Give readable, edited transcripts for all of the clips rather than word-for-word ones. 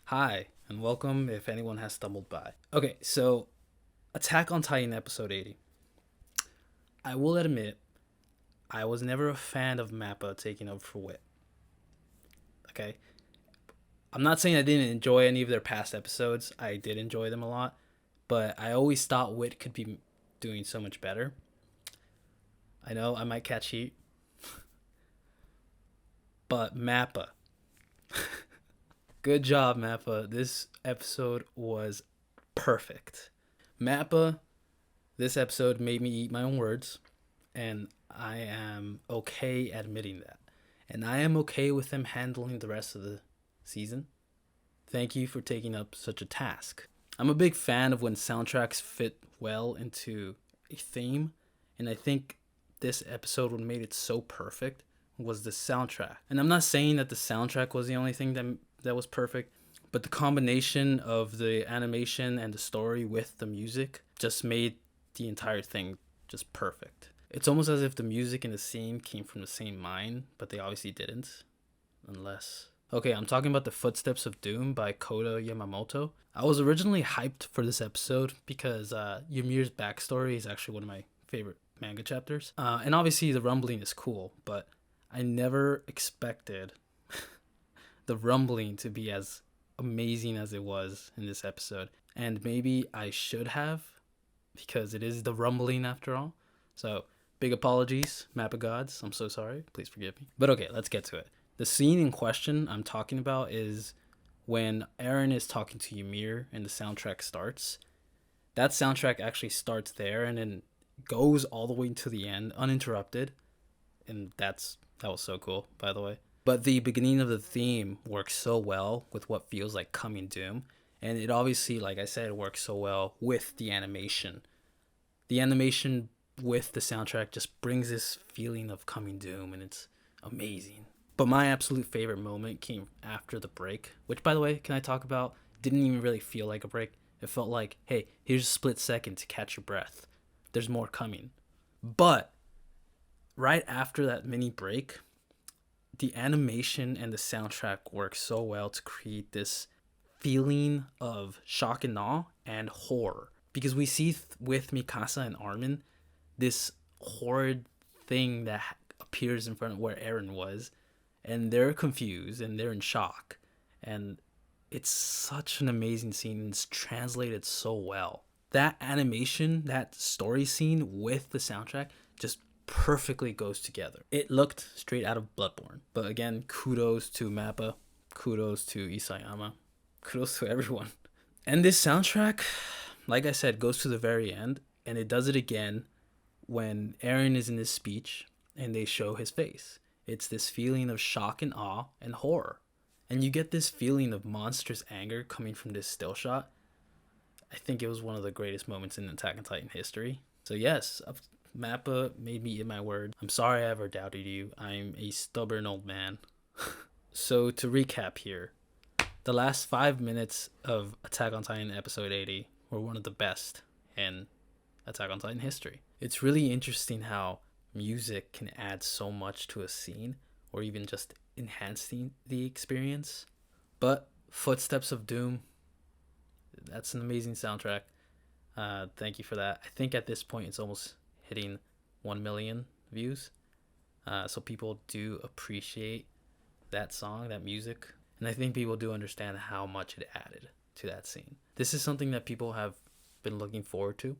Hi, and welcome if anyone has stumbled by. Okay, so Attack on Titan episode 80. I will admit, I was never a fan of Mappa taking over for Wit. Okay? I'm not saying I didn't enjoy any of their past episodes, I did enjoy them a lot, but I always thought Wit could be doing so much better. I know I might catch heat, but Mappa. Good job, Mappa. This episode was perfect. Mappa, this episode made me eat my own words, and I am okay admitting that. And I am okay with them handling the rest of the season. Thank you for taking up such a task. I'm a big fan of when soundtracks fit well into a theme, and I think this episode what made it so perfect was the soundtrack. And I'm not saying that the soundtrack was the only thing that was perfect, but the combination of the animation and the story with the music just made the entire thing just perfect. It's almost as if the music and the scene came from the same mind, but they obviously didn't. Unless. Okay, I'm talking about The Footsteps of Doom by Kohta Yamamoto. I was originally hyped for this episode because Ymir's backstory is actually one of my favorite manga chapters. And obviously the rumbling is cool, but I never expected the rumbling to be as amazing as it was in this episode. And maybe I should have, because it is the rumbling after all. So, big apologies, Mappa gods. I'm so sorry. Please forgive me. But okay, let's get to it. The scene in question I'm talking about is when Eren is talking to Ymir and the soundtrack starts. That soundtrack actually starts there and then goes all the way to the end uninterrupted. And that was so cool, by the way. But the beginning of the theme works so well with what feels like coming doom. And it obviously, like I said, works so well with the animation. The animation with the soundtrack just brings this feeling of coming doom, and it's amazing. But my absolute favorite moment came after the break, which, by the way, can I talk about? Didn't even really feel like a break. It felt like, hey, here's a split second to catch your breath. There's more coming. But right after that mini break, the animation and the soundtrack work so well to create this feeling of shock and awe and horror. Because we see with Mikasa and Armin this horrid thing that appears in front of where Eren was, and they're confused and they're in shock. And it's such an amazing scene, and it's translated so well. That animation, that story scene with the soundtrack just perfectly goes together. It looked straight out of Bloodbourne. But again, kudos to Mappa, kudos to Isayama, kudos to everyone. And this soundtrack, like I said, goes to the very end, and it does it again when Eren is in his speech and they show his face. It's this feeling of shock and awe and horror. And you get this feeling of monstrous anger coming from this still shot. I think it was one of the greatest moments in Attack on Titan history. So yes, Mappa made me eat my words. I'm sorry I ever doubted you. I'm a stubborn old man. So to recap here, the last 5 minutes of Attack on Titan episode 80 were one of the best in Attack on Titan history. It's really interesting how music can add so much to a scene or even just enhancing the experience. But Footsteps of Doom, that's an amazing soundtrack. Thank you for that. I think at this point it's almost hitting 1 million views. So people do appreciate that song, that music. And I think people do understand how much it added to that scene. This is something that people have been looking forward to,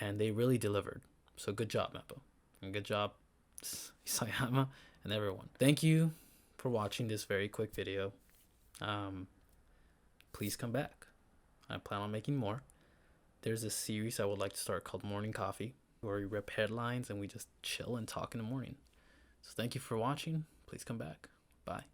and they really delivered. So good job, Mappa. And good job, Isayama, and everyone. Thank you for watching this very quick video. Please come back. I plan on making more. There's a series I would like to start called Morning Coffee, where we rip headlines and we just chill and talk in the morning. So thank you for watching. Please come back. Bye.